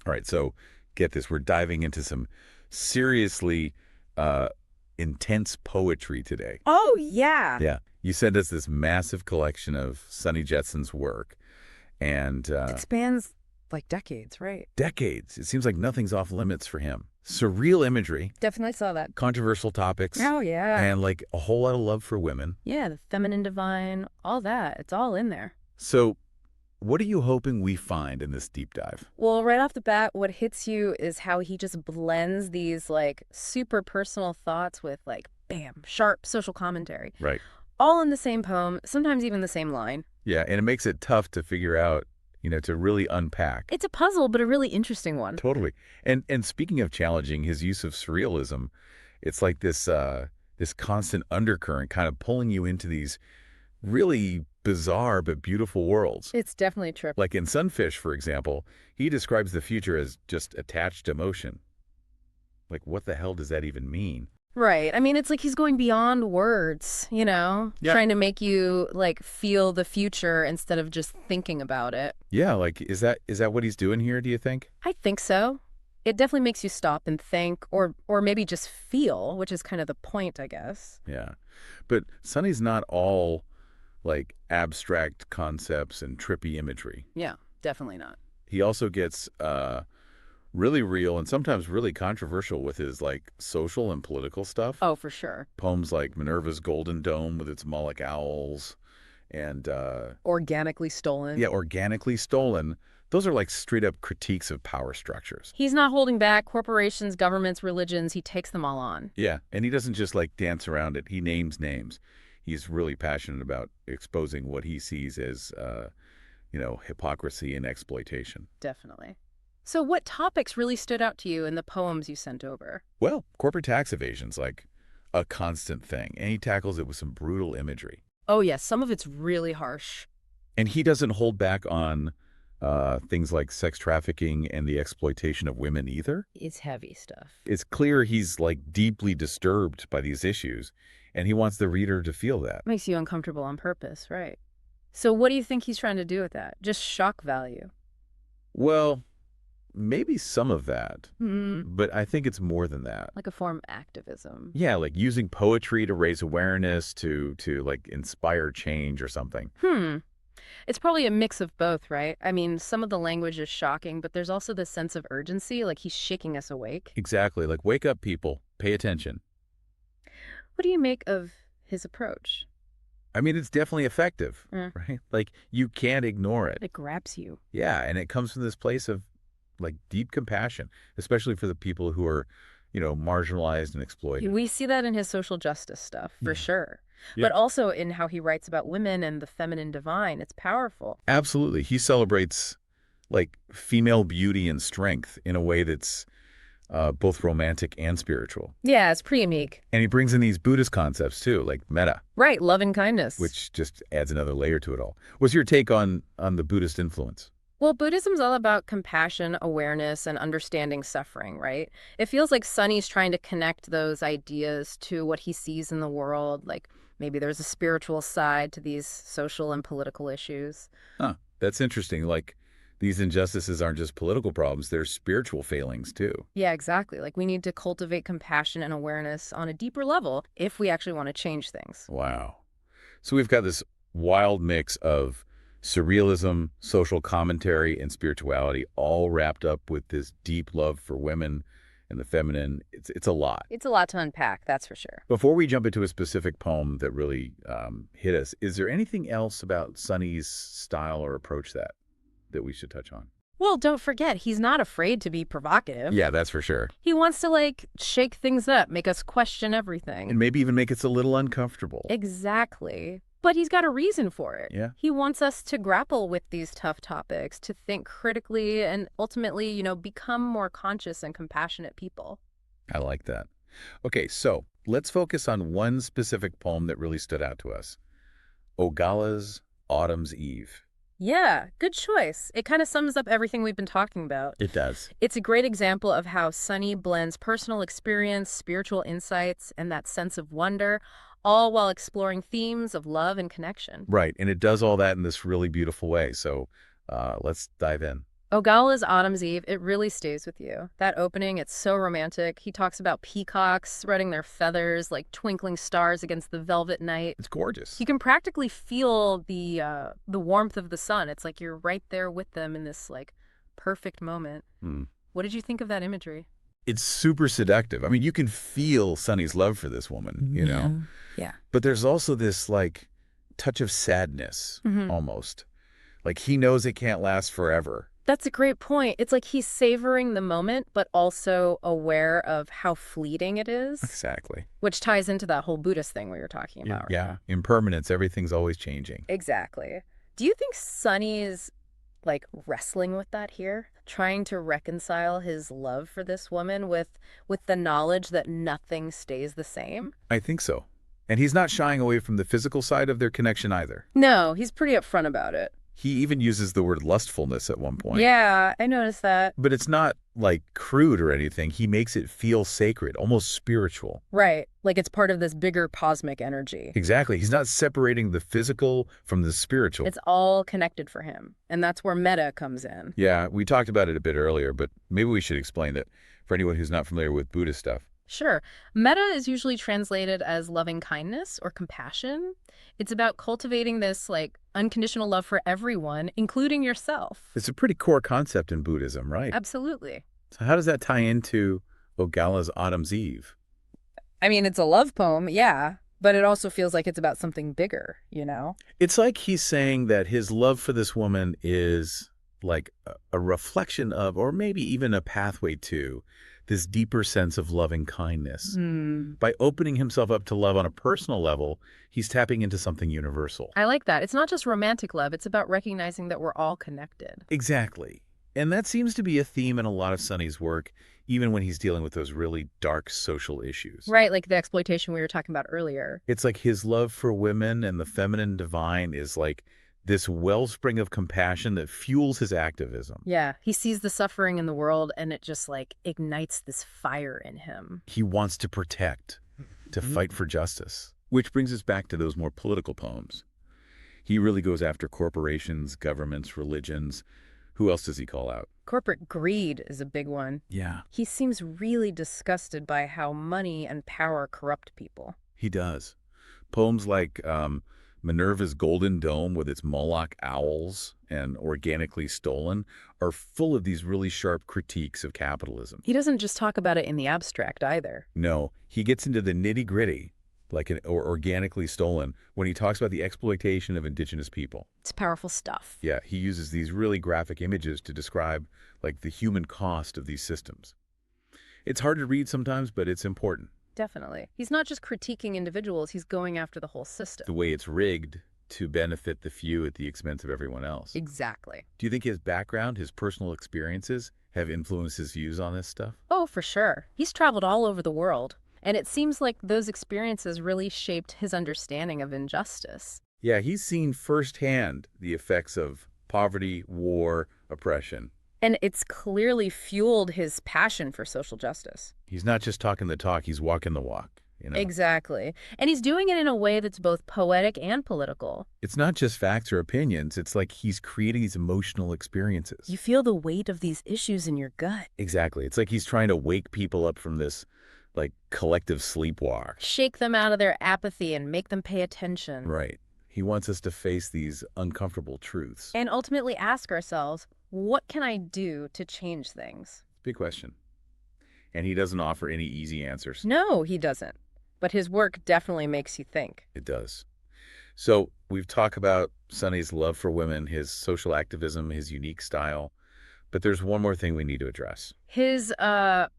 All right, so get this. We're diving into some seriously uh, intense poetry today. Oh, yeah. Yeah. You sent us this massive collection of Sunny Jetsun's work and It spans like decades, right? decades. It seems like nothing's off limits for him. Surreal imagery, Definitely saw that. controversial topics, Oh, yeah. and like a whole lot of love for women. Yeah, the feminine divine, all that. It's all in there. So, what are you hoping we find in this deep dive? Well, right off the bat, what hits you is how he just blends these like super personal thoughts with like, bam, sharp social commentary. Right. All in the same poem, sometimes even the same line. Yeah, and it makes it tough to figure out, to really unpack. It's a puzzle, but a really interesting one. Totally. And speaking of challenging, his use of surrealism, it's like this constant undercurrent kind of pulling you into these really bizarre but beautiful worlds. It's definitely a trip. Like in Sunfish, for example, he describes the future as just attached emotion. Like, what the hell does that even mean? Right. I mean, it's like he's going beyond words, Yeah. trying to make you like feel the future instead of just thinking about it. Yeah, like is that what he's doing here, do you think? I think so. It definitely makes you stop and think or maybe just feel, which is kind of the point, I guess. Yeah. But Sonny's not all like abstract concepts and trippy imagery. Yeah, definitely not. He also gets really real and sometimes really controversial with his like social and political stuff. Oh, for sure. Poems like Minerva's Golden Dome with its Moloch owls and Organically stolen. yeah, Organically Stolen. Those are like straight up critiques of power structures. He's not holding back corporations, governments, religions. He takes them all on. Yeah, and he doesn't just like dance around it. He names names. He's really passionate about exposing what he sees as hypocrisy and exploitation. Definitely. So what topics really stood out to you in the poems you sent over? Well, corporate tax evasion's like a constant thing, and he tackles it with some brutal imagery. Oh, yes. Some of it's really harsh. And he doesn't hold back on things like sex trafficking and the exploitation of women either. It's heavy stuff. It's clear he's like deeply disturbed by these issues, and he wants the reader to feel that. Makes you uncomfortable on purpose, right? So what do you think he's trying to do with that? Just shock value? Well, maybe some of that, Mm, but I think it's more than that. like a form of activism. Yeah, like using poetry to raise awareness, to like inspire change or something. It's probably a mix of both, right? I mean, some of the language is shocking, but there's also this sense of urgency, like he's shaking us awake. Exactly. Like, wake up, people. Pay attention. What do you make of his approach? I mean, it's definitely effective, Mm. right? Like, you can't ignore it. It grabs you. Yeah, and it comes from this place of, like, deep compassion, especially for the people who are, marginalized and exploited. We see that in his social justice stuff, for Yeah. sure. Yeah. But also in how he writes about women and the feminine divine. It's powerful. Absolutely. He celebrates, like, female beauty and strength in a way that's both romantic and spiritual. Yeah, it's pretty unique. And he brings in these Buddhist concepts, too, like metta, Right, love and kindness. which just adds another layer to it all. What's your take on the Buddhist influence? Well, Buddhism's all about compassion, awareness, and understanding suffering, right? It feels like Sunny's trying to connect those ideas to what he sees in the world. Like maybe there's a spiritual side to these social and political issues. Huh. That's interesting. Like, these injustices aren't just political problems, they're spiritual failings, too. Yeah, exactly. Like we need to cultivate compassion and awareness on a deeper level if we actually want to change things. Wow. So we've got this wild mix of surrealism, social commentary, and spirituality all wrapped up with this deep love for women and the feminine. It's a lot. It's a lot to unpack, that's for sure. Before we jump into a specific poem that really hit us, is there anything else about Sunny's style or approach that we should touch on? Well, don't forget, he's not afraid to be provocative. Yeah, that's for sure. He wants to, like, shake things up, make us question everything. And maybe even make us a little uncomfortable. Exactly. But he's got a reason for it. Yeah. He wants us to grapple with these tough topics, to think critically, and ultimately, become more conscious and compassionate people. I like that. Okay, so let's focus on one specific poem that really stood out to us. Ogalla's Autumn's Eve. Yeah, good choice. It kind of sums up everything we've been talking about. It does. It's a great example of how Sunny blends personal experience, spiritual insights, and that sense of wonder, all while exploring themes of love and connection. Right, and it does all that in this really beautiful way. So let's dive in. Ogalla's Autumn's Eve, it really stays with you. That opening, it's so romantic. He talks about peacocks spreading their feathers like twinkling stars against the velvet night. It's gorgeous. You can practically feel the warmth of the sun. It's like you're right there with them in this like perfect moment. Hmm. What did you think of that imagery? It's super seductive. I mean, you can feel Sunny's love for this woman, you know? Yeah. But there's also this, like, touch of sadness, Hmm. almost. Like, he knows it can't last forever. That's a great point. It's like he's savoring the moment, but also aware of how fleeting it is, Exactly. which ties into that whole Buddhist thing we were talking about right Yeah. now. Impermanence, everything's always changing. Exactly. Do you think Sunny's like wrestling with that here, trying to reconcile his love for this woman with the knowledge that nothing stays the same? I think so. And he's not shying away from the physical side of their connection either. No, he's pretty upfront about it. He even uses the word lustfulness at one point. Yeah, I noticed that. But it's not, like, crude or anything. He makes it feel sacred, almost spiritual. Right. Like it's part of this bigger cosmic energy. Exactly. He's not separating the physical from the spiritual. It's all connected for him. And that's where meta comes in. Yeah, we talked about it a bit earlier, but maybe we should explain that for anyone who's not familiar with Buddhist stuff. Sure. Metta is usually translated as loving kindness or compassion. It's about cultivating this like unconditional love for everyone, including yourself. It's a pretty core concept in Buddhism, right? Absolutely. So how does that tie into Ogalla's Autumn's Eve? I mean, it's a love poem, yeah, but it also feels like it's about something bigger, you know? It's like he's saying that his love for this woman is like a reflection of, or maybe even a pathway to, this deeper sense of loving kindness. By opening himself up to love on a personal level, he's tapping into something universal. I like that. It's not just romantic love. It's about recognizing that we're all connected. Exactly. And that seems to be a theme in a lot of Sunny's work, even when he's dealing with those really dark social issues. Right, like the exploitation we were talking about earlier. It's like his love for women and the feminine divine is like this wellspring of compassion that fuels his activism. Yeah, he sees the suffering in the world and it just like ignites this fire in him. He wants to protect, to fight for justice. Which brings us back to those more political poems. He really goes after corporations, governments, religions. Who else does he call out? Corporate greed is a big one. Yeah, He seems really disgusted by how money and power corrupt people. he does. Poems like Minerva's Golden Dome with its Moloch owls and Organically Stolen are full of these really sharp critiques of capitalism. He doesn't just talk about it in the abstract either. No, he gets into the nitty-gritty, like or Organically Stolen, when he talks about the exploitation of indigenous people. It's powerful stuff. Yeah, he uses these really graphic images to describe like the human cost of these systems. It's hard to read sometimes, but it's important. Definitely. He's not just critiquing individuals, he's going after the whole system. The way it's rigged to benefit the few at the expense of everyone else. Exactly. Do you think his background, his personal experiences, have influenced his views on this stuff? Oh, for sure. He's traveled all over the world. And it seems like those experiences really shaped his understanding of injustice. Yeah, he's seen firsthand the effects of poverty, war, oppression. And it's clearly fueled his passion for social justice. He's not just talking the talk, he's walking the walk. You know? Exactly. And he's doing it in a way that's both poetic and political. It's not just facts or opinions. It's like he's creating these emotional experiences. You feel the weight of these issues in your gut. Exactly. It's like he's trying to wake people up from this, like, collective sleepwalk. Shake them out of their apathy and make them pay attention. Right. He wants us to face these uncomfortable truths. And ultimately ask ourselves, what can I do to change things? Big question. And he doesn't offer any easy answers. No, he doesn't. But his work definitely makes you think. It does. So we've talked about Sunny's love for women, his social activism, his unique style. But there's one more thing we need to address. His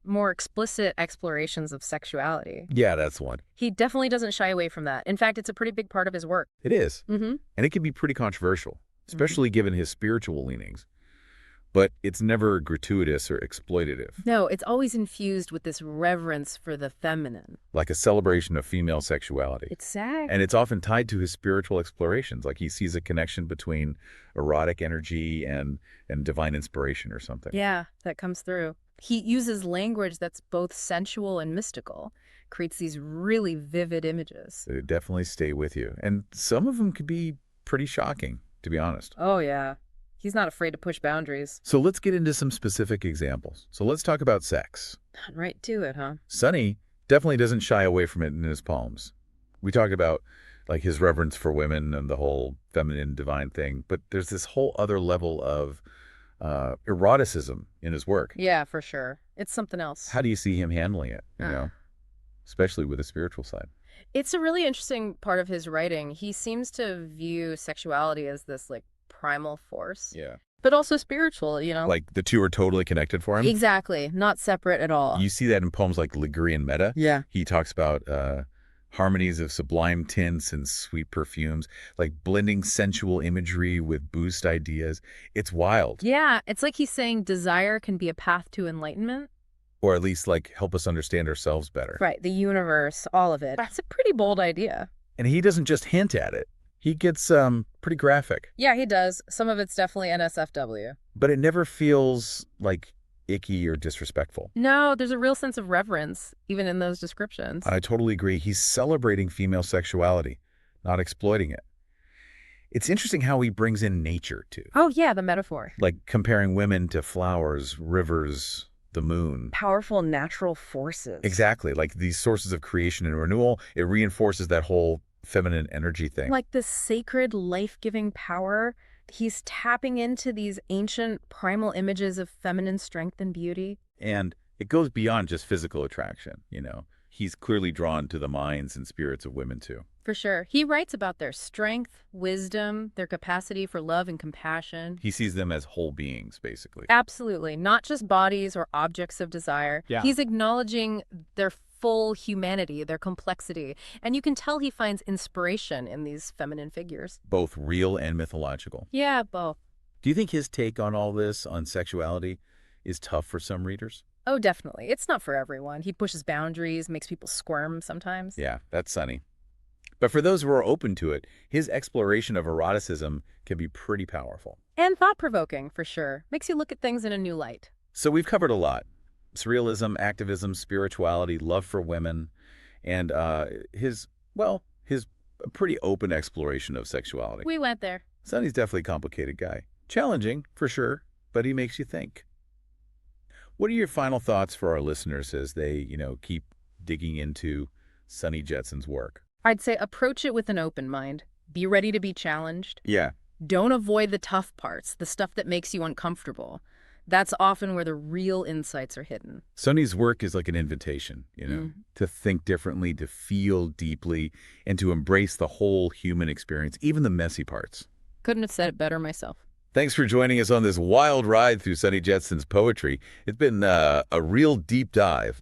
more explicit explorations of sexuality. Yeah, that's the one. He definitely doesn't shy away from that. In fact, it's a pretty big part of his work. It is. Mm-hmm. And it can be pretty controversial, especially given his spiritual leanings. But it's never gratuitous or exploitative, No, it's always infused with this reverence for the feminine. like a celebration of female sexuality. Exactly. And it's often tied to his spiritual explorations, like he sees a connection between erotic energy and divine inspiration or something. Yeah, that comes through. He uses language that's both sensual and mystical, creates these really vivid images. They definitely stay with you. And some of them could be pretty shocking, to be honest. Oh, yeah. He's not afraid to push boundaries. So let's get into some specific examples. So let's talk about sex. Right to it, huh? Sunny definitely doesn't shy away from it in his poems. We talked about like his reverence for women and the whole feminine divine thing, but there's this whole other level of eroticism in his work. Yeah, for sure. It's something else. How do you see him handling it, especially with the spiritual side? It's a really interesting part of his writing. He seems to view sexuality as this like primal force, Yeah. but also spiritual. Like the two are totally connected for him? Exactly. Not separate at all. You see that in poems like Ligurian Meta. Yeah. He talks about harmonies of sublime tints and sweet perfumes, like blending sensual imagery with boost ideas. It's wild. Yeah, it's like he's saying desire can be a path to enlightenment. Or at least like help us understand ourselves better. Right, the universe, all of it. That's a pretty bold idea. And he doesn't just hint at it. He gets pretty graphic. Yeah, he does. Some of it's definitely NSFW. But it never feels like icky or disrespectful. No, there's a real sense of reverence, even in those descriptions. I totally agree. He's celebrating female sexuality, not exploiting it. It's interesting how he brings in nature, too. Oh, yeah, the metaphor. Like comparing women to flowers, rivers, the moon. Powerful natural forces. Exactly. Like these sources of creation and renewal, it reinforces that whole feminine energy thing. Like this sacred, life-giving power. He's tapping into these ancient primal images of feminine strength and beauty. And it goes beyond just physical attraction. He's clearly drawn to the minds and spirits of women, too. For sure. He writes about their strength, wisdom, their capacity for love and compassion. He sees them as whole beings, basically. Absolutely. Not just bodies or objects of desire. Yeah. He's acknowledging their full humanity, their complexity. And you can tell he finds inspiration in these feminine figures. Both real and mythological. Yeah, both. Do you think his take on all this, on sexuality, is tough for some readers? Oh, definitely. It's not for everyone. He pushes boundaries, makes people squirm sometimes. Yeah, that's Sunny. But for those who are open to it, his exploration of eroticism can be pretty powerful. And thought-provoking, for sure. Makes you look at things in a new light. So we've covered a lot. Surrealism, activism, spirituality, love for women, and his pretty open exploration of sexuality. We went there. Sunny's definitely a complicated guy. Challenging, for sure, but he makes you think. What are your final thoughts for our listeners as they, keep digging into Sunny Jetsun's work? I'd say approach it with an open mind. Be ready to be challenged. Yeah. Don't avoid the tough parts, the stuff that makes you uncomfortable. That's often where the real insights are hidden. Sunny's work is like an invitation, to think differently, to feel deeply, and to embrace the whole human experience, even the messy parts. Couldn't have said it better myself. Thanks for joining us on this wild ride through Sunny Jetsun's poetry. It's been a real deep dive.